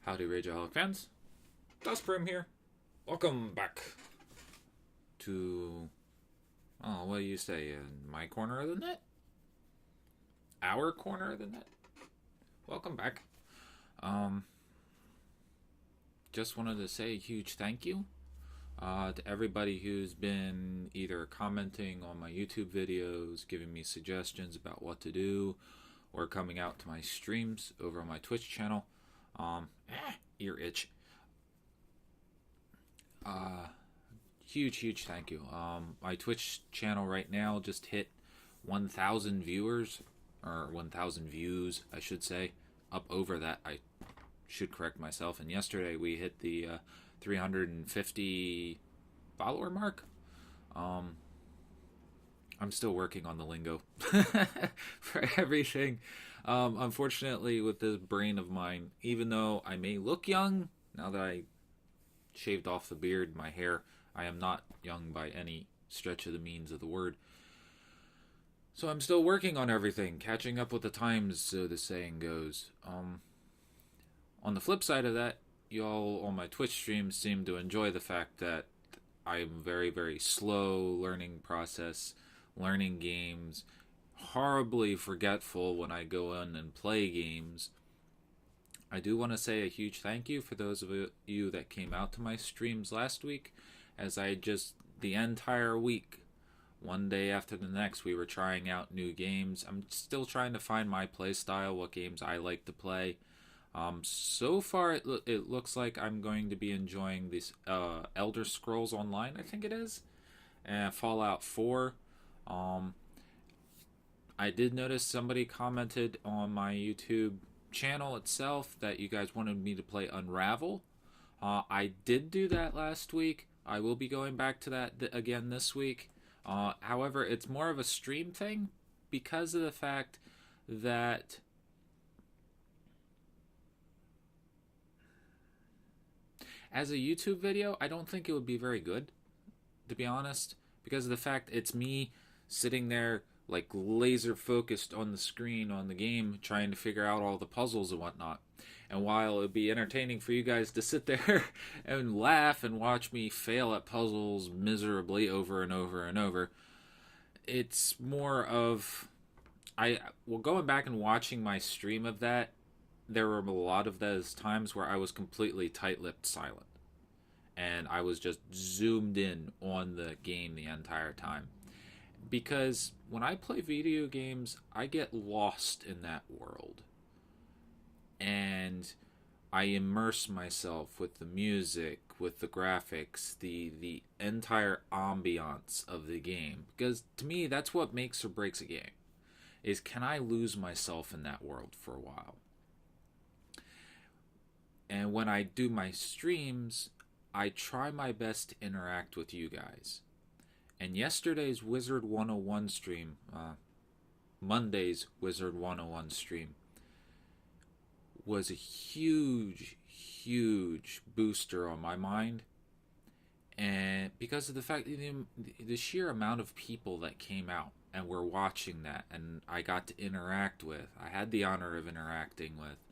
Howdy, Rageaholic fans. Dustbrim here. Welcome back to, what do you say, my corner of the net? Our corner of the net? Welcome back. Just wanted to say a huge thank you to everybody who's been either commenting on my YouTube videos, giving me suggestions about what to do, or coming out to my streams over on my Twitch channel. Ear itch. Huge thank you. My Twitch channel right now just hit 1,000 viewers, or 1,000 views, I should say. Up over that, I should correct myself. And yesterday we hit the 350 follower mark. I'm still working on the lingo for everything. Unfortunately, with this brain of mine, even though I may look young, now that I shaved off the beard, my hair, I am not young by any stretch of the means of the word. So I'm still working on everything, catching up with the times, so the saying goes. On the flip side of that, y'all on my Twitch streams seem to enjoy the fact that I'm very slow learning process, learning games, horribly forgetful when I go in and play games. I do want to say a huge thank you for those of you that came out to my streams last week, as the entire week, one day after the next, we were trying out new games. I'm still trying to find my play style, what games I like to play. So far, it looks like I'm going to be enjoying this Elder Scrolls Online, I think it is, and Fallout 4. I did notice somebody commented on my YouTube channel itself that you guys wanted me to play Unravel. I did do that last week. I will be going back to that again this week. However, it's more of a stream thing because of the fact that as a YouTube video, I don't think it would be very good, to be honest, because of the fact it's me sitting there like laser focused on the screen on the game trying to figure out all the puzzles and whatnot. And while it would be entertaining for you guys to sit there and laugh and watch me fail at puzzles miserably over and over and over, it's more of going back and watching my stream of that, there were a lot of those times where I was completely tight-lipped silent and I was just zoomed in on the game the entire time. Because when I play video games, I get lost in that world. And I immerse myself with the music, with the graphics, the entire ambiance of the game. Because to me, that's what makes or breaks a game. Is can I lose myself in that world for a while? And when I do my streams, I try my best to interact with you guys. And yesterday's Wizard 101 stream, Monday's Wizard 101 stream, was a huge booster on my mind. And because of the fact, the sheer amount of people that came out and were watching that, and I got to interact with, I had the honor of interacting with,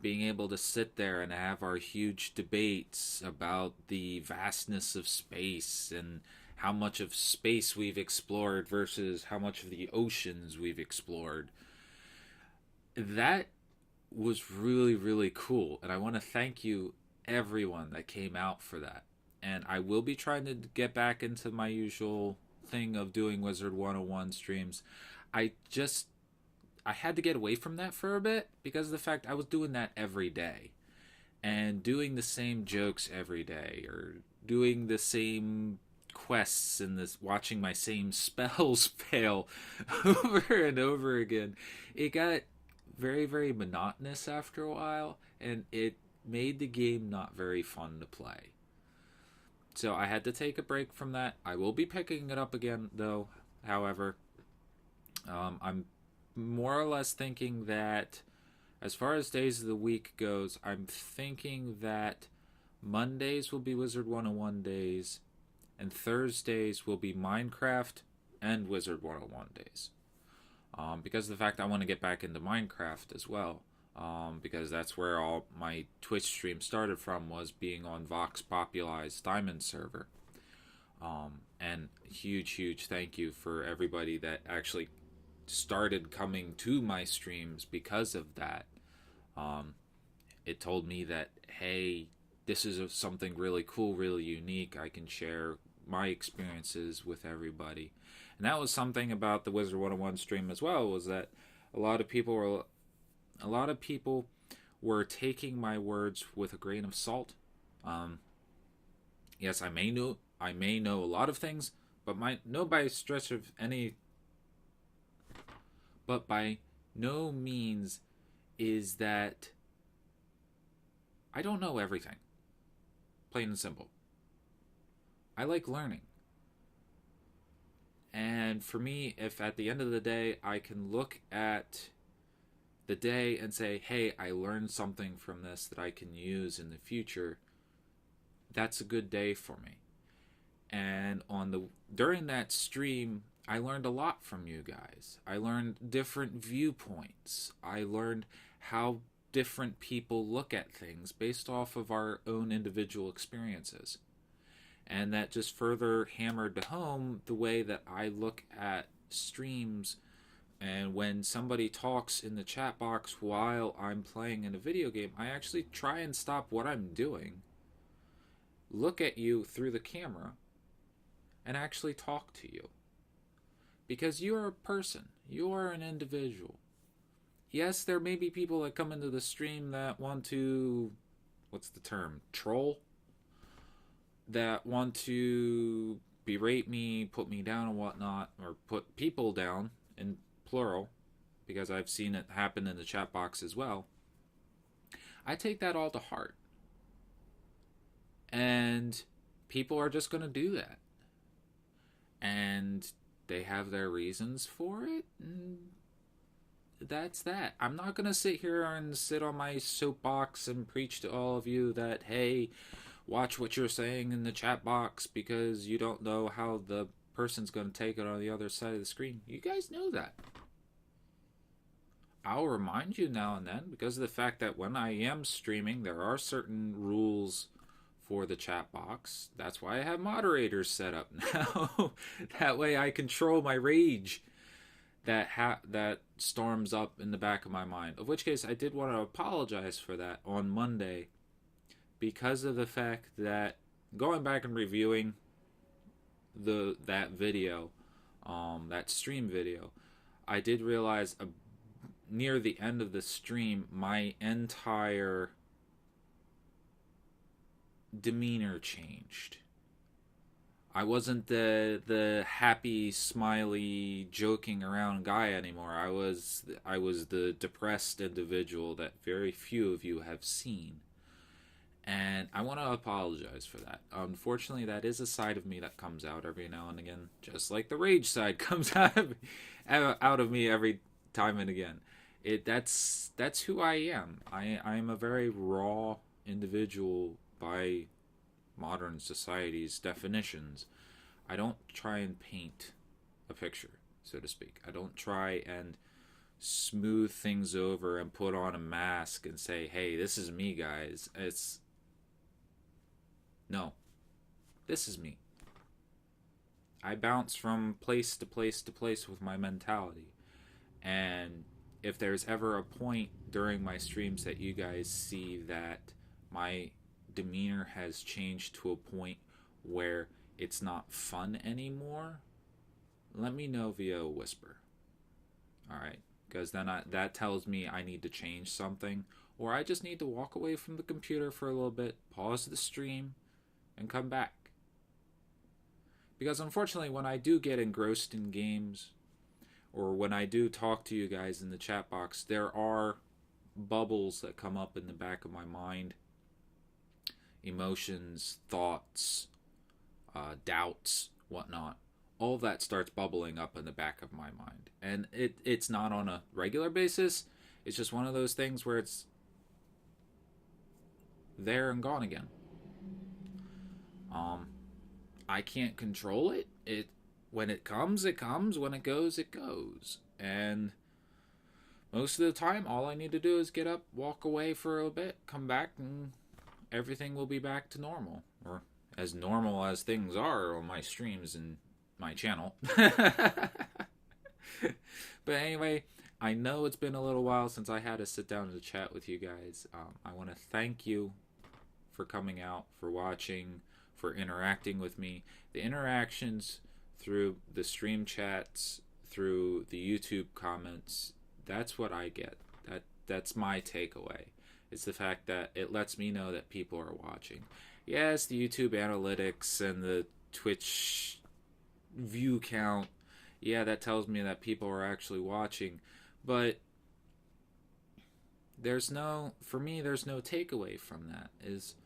being able to sit there and have our huge debates about the vastness of space and how much of space we've explored versus how much of the oceans we've explored. That was really cool, and I want to thank you everyone that came out for that. And I will be trying to get back into my usual thing of doing Wizard 101 streams. I had to get away from that for a bit because of the fact I was doing that every day and doing the same jokes every day or doing the same quests and watching my same spells fail over and over again. It got very monotonous after a while, and it made the game not very fun to play. So I had to take a break from that. I will be picking it up again though. However, I'm more or less thinking that as far as days of the week goes, I'm thinking that Mondays will be Wizard 101 days, and Thursdays will be Minecraft and Wizard 101 days. Because of the fact I want to get back into Minecraft as well. because that's where all my Twitch stream started from, was being on Vox Populi's Diamond server. And huge thank you for everybody that actually started coming to my streams because of that. It told me that, hey, this is something really cool, really unique. I can share my experiences with everybody. And that was something about the Wizard 101 stream as well, was that a lot of people were taking my words with a grain of salt. Yes, I may know a lot of things, but by no means is that I don't know everything. Plain and simple. I like learning. And for me, if at the end of the day I can look at the day and say, hey, I learned something from this that I can use in the future, that's a good day for me. And during that stream, I learned a lot from you guys. I learned different viewpoints. I learned how different people look at things based off of our own individual experiences. And that just further hammered home the way that I look at streams. And when somebody talks in the chat box while I'm playing in a video game, I actually try and stop what I'm doing, look at you through the camera, and actually talk to you. Because you are a person. You are an individual. Yes, there may be people that come into the stream that want to, what's the term, troll? That want to berate me, put me down and whatnot, or put people down in plural, because I've seen it happen in the chat box as well. I take that all to heart. And people are just going to do that. And they have their reasons for it, and that's that. I'm not going to sit here and sit on my soapbox and preach to all of you that, hey, watch what you're saying in the chat box because you don't know how the person's going to take it on the other side of the screen. You guys know that. I'll remind you now and then, because of the fact that when I am streaming, there are certain rules for the chat box. That's why I have moderators set up now. That way I control my rage that storms up in the back of my mind. Of which case, I did want to apologize for that on Monday, because of the fact that going back and reviewing that video, that stream video, I did realize near the end of the stream, my entire demeanor changed. I wasn't the happy, smiley, joking around guy anymore. I was the depressed individual that very few of you have seen. And I want to apologize for that. Unfortunately, that is a side of me that comes out every now and again, just like the rage side comes out of me every time and again. That's who I am. I am a very raw individual by modern society's definitions. I don't try and paint a picture, so to speak. I don't try and smooth things over and put on a mask and say, hey, this is me, guys. No, this is me. I bounce from place to place to place with my mentality. And if there's ever a point during my streams that you guys see that my demeanor has changed to a point where it's not fun anymore, let me know via a whisper. Alright? Because then that tells me I need to change something, or I just need to walk away from the computer for a little bit, pause the stream, and come back. Because unfortunately, when I do get engrossed in games, or when I do talk to you guys in the chat box, there are bubbles that come up in the back of my mind. Emotions, thoughts, doubts, whatnot. All that starts bubbling up in the back of my mind. And it's not on a regular basis. It's just one of those things where it's there and gone again. I can't control it. When it comes, it comes. When it goes, it goes. And most of the time, all I need to do is get up, walk away for a bit, come back, and everything will be back to normal. Or as normal as things are on my streams and my channel. But anyway, I know it's been a little while since I had to sit down and chat with you guys. I want to thank you for coming out, for watching, for interacting with me. The interactions through the stream chats, through the YouTube comments, that's what I get. That's my takeaway. It's the fact that it lets me know that people are watching. Yes, the YouTube analytics and the Twitch view count, yeah, that tells me that people are actually watching, but there's no takeaway from that. Is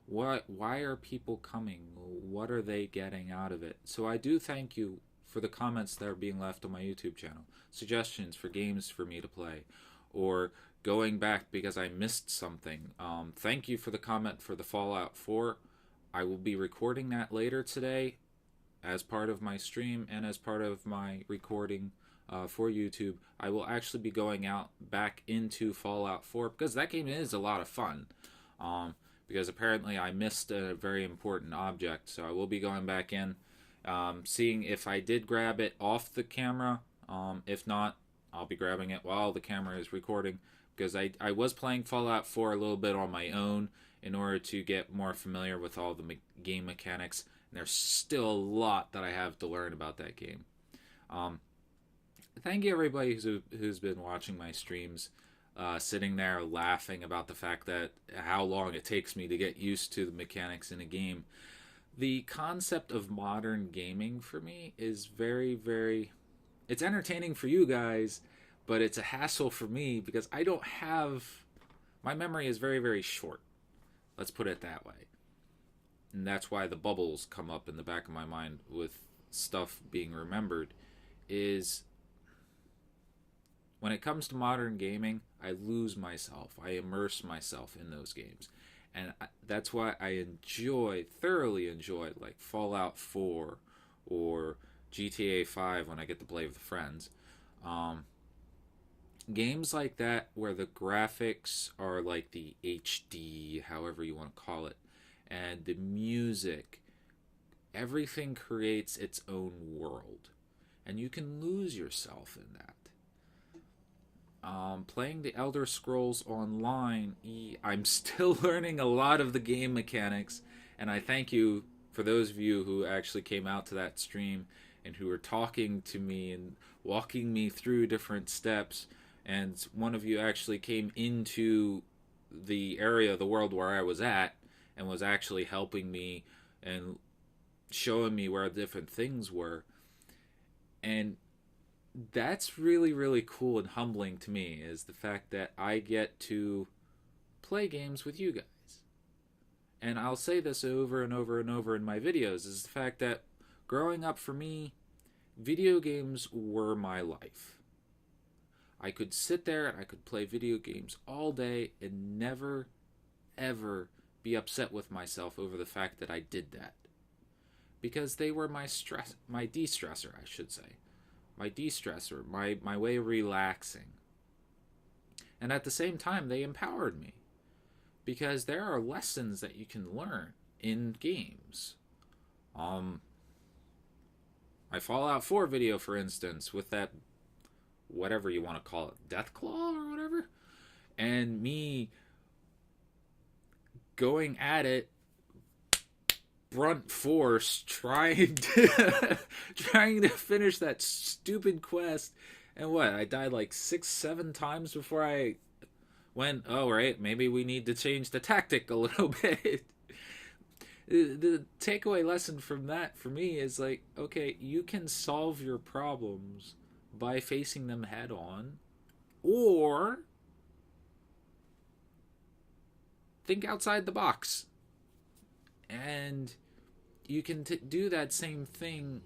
why are people coming? What are they getting out of it? So I do thank you for the comments that are being left on my YouTube channel, suggestions for games for me to play, or going back because I missed something. Thank you for the comment for the Fallout 4. I will be recording that later today as part of my stream and as part of my recording for YouTube. I will actually be going out back into Fallout 4 because that game is a lot of fun. Because apparently I missed a very important object, so I will be going back in, seeing if I did grab it off the camera. If not, I'll be grabbing it while the camera is recording, because I was playing Fallout 4 a little bit on my own in order to get more familiar with all the game mechanics, and there's still a lot that I have to learn about that game. Thank you everybody who's been watching my streams, sitting there laughing about the fact that how long it takes me to get used to the mechanics in a game. The concept of modern gaming for me is very, very... It's entertaining for you guys, but it's a hassle for me because I don't have... My memory is very, very short. Let's put it that way. And that's why the bubbles come up in the back of my mind with stuff being remembered, is... When it comes to modern gaming, I lose myself. I immerse myself in those games. And that's why I thoroughly enjoy, like Fallout 4 or GTA 5 when I get to play with friends. Games like that where the graphics are like the HD, however you want to call it, and the music, everything creates its own world. And you can lose yourself in that. Playing the Elder Scrolls Online, I'm still learning a lot of the game mechanics, and I thank you for those of you who actually came out to that stream and who were talking to me and walking me through different steps, and one of you actually came into the area of the world where I was at and was actually helping me and showing me where different things were. And that's really, really cool and humbling to me, is the fact that I get to play games with you guys. And I'll say this over and over and over in my videos, is the fact that growing up for me, video games were my life. I could sit there and I could play video games all day and never, ever be upset with myself over the fact that I did that. Because they were my de-stressor, I should say. My de-stressor, my way of relaxing. And at the same time, they empowered me. Because there are lessons that you can learn in games. My Fallout 4 video, for instance, with that, whatever you want to call it, Deathclaw or whatever, and me going at it brunt force, trying to finish that stupid quest, and I died like 6-7 times before I went, oh right, maybe we need to change the tactic a little bit. The takeaway lesson from that for me is like, okay, you can solve your problems by facing them head on, or think outside the box. And you can do that same thing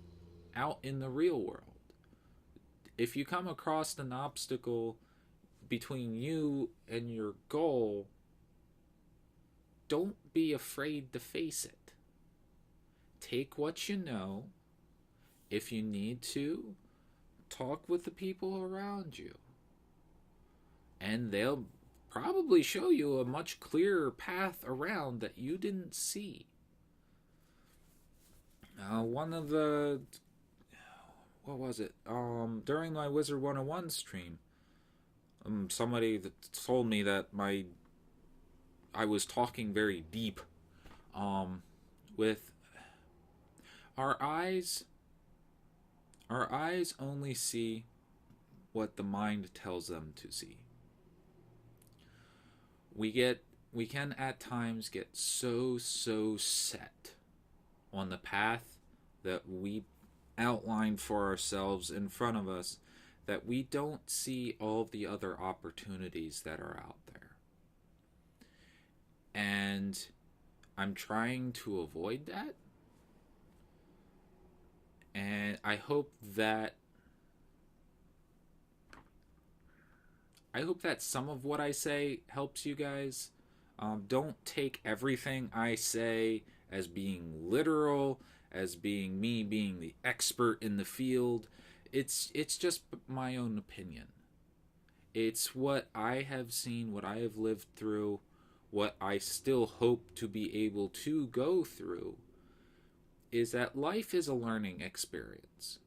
out in the real world. If you come across an obstacle between you and your goal, don't be afraid to face it. Take what you know. If you need to, talk with the people around you. and they'll probably show you a much clearer path around that you didn't see. One of the what was it? During my Wizard 101 stream, somebody that told me that I was talking very deep. With our eyes, our eyes only see what the mind tells them to see. We can at times get so set on the path that we outline for ourselves in front of us that we don't see all of the other opportunities that are out there. And I'm trying to avoid that. And I hope that some of what I say helps you guys. Don't take everything I say as being literal, as being me being the expert in the field. It's just my own opinion. It's what I have seen, what I have lived through, what I still hope to be able to go through, is that life is a learning experience.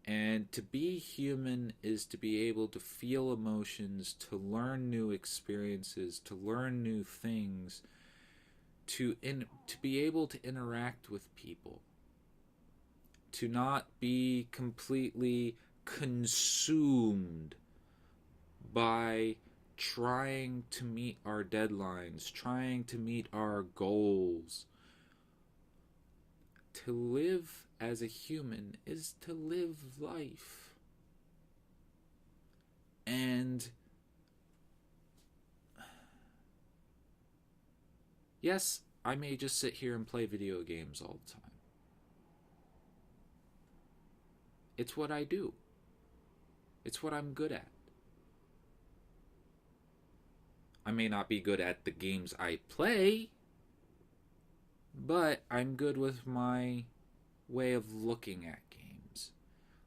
And to be human is to be able to feel emotions, to learn new experiences, to learn new things, to be able to interact with people, to not be completely consumed by trying to meet our deadlines, trying to meet our goals. To live as a human is to live life. And yes, I may just sit here and play video games all the time. It's what I do. It's what I'm good at. I may not be good at the games I play, but I'm good with my way of looking at games.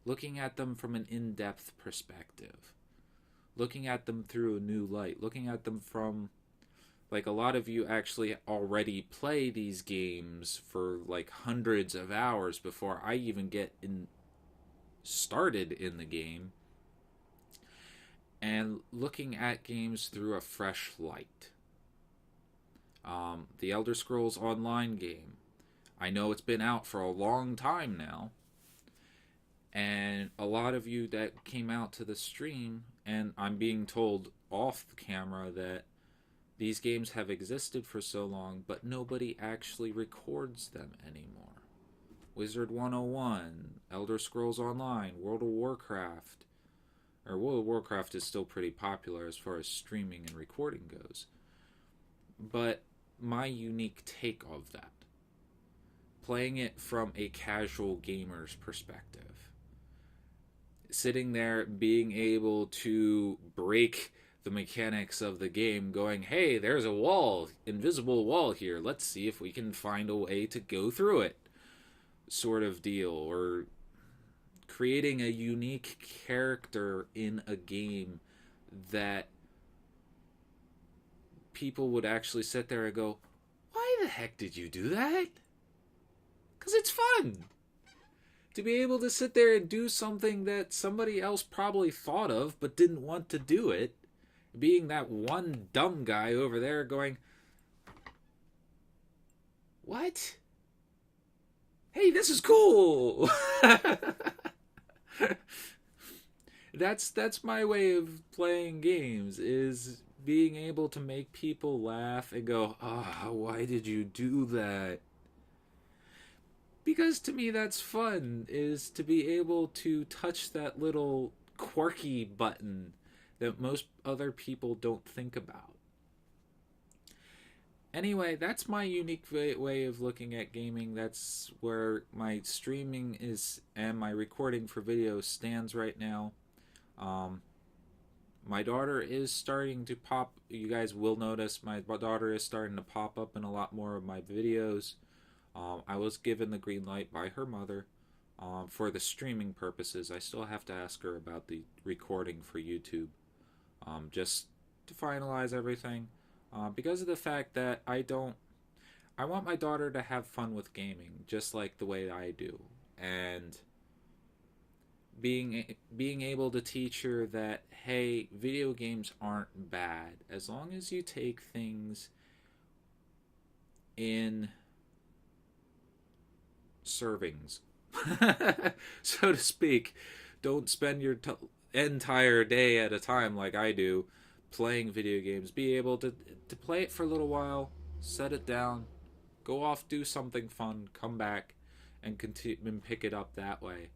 Looking at them from an in-depth perspective. Looking at them through a new light. Looking at them from, like, a lot of you actually already play these games for like hundreds of hours before I even get started in the game. And looking at games through a fresh light. The Elder Scrolls Online game. I know it's been out for a long time now. And a lot of you that came out to the stream, and I'm being told off the camera that these games have existed for so long, but nobody actually records them anymore. Wizard 101, Elder Scrolls Online, World of Warcraft. World of Warcraft is still pretty popular as far as streaming and recording goes. But my unique take of that, playing it from a casual gamer's perspective, sitting there being able to break the mechanics of the game, going, hey, there's a wall, invisible wall here, let's see if we can find a way to go through it, sort of deal. Or creating a unique character in a game that people would actually sit there and go, why the heck did you do that? Because it's fun. To be able to sit there and do something that somebody else probably thought of but didn't want to do it. Being that one dumb guy over there going, what? Hey, this is cool. That's my way of playing games, is being able to make people laugh and go, why did you do that? Because to me that's fun, is to be able to touch that little quirky button that most other people don't think about. Anyway, that's my unique way of looking at gaming. That's where my streaming is and my recording for video stands right now. My daughter is starting to pop. You guys will notice my daughter is starting to pop up in a lot more of my videos. I was given the green light by her mother for the streaming purposes. I still have to ask her about the recording for YouTube. just to finalize everything, because of the fact that I want my daughter to have fun with gaming just like the way I do, and being able to teach her that, hey, video games aren't bad as long as you take things in servings, so to speak. Don't spend your entire day at a time like I do playing video games. Be able to play it for a little while, set it down, go off, do something fun, come back, and continue and pick it up that way.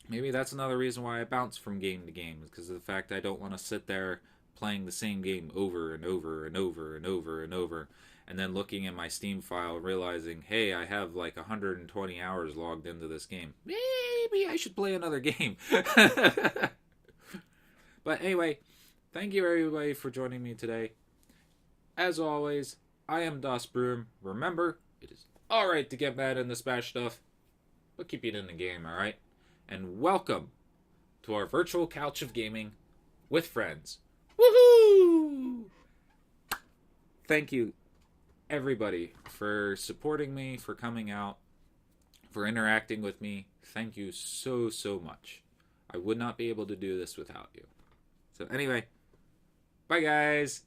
Maybe that's another reason why I bounce from game to game, is because of the fact I don't want to sit there playing the same game over and over and over and over and over, and then looking at my Steam file, realizing, hey, I have like 120 hours logged into this game. Maybe I should play another game. But anyway, thank you everybody for joining me today. As always, I am Das Broom. Remember, it is alright to get mad and to smash stuff, but keep it in the game, alright? And welcome to our virtual couch of gaming with friends. Woohoo! Thank you, everybody, for supporting me, for coming out, for interacting with me. Thank you so, so much. I would not be able to do this without you. So anyway, bye guys!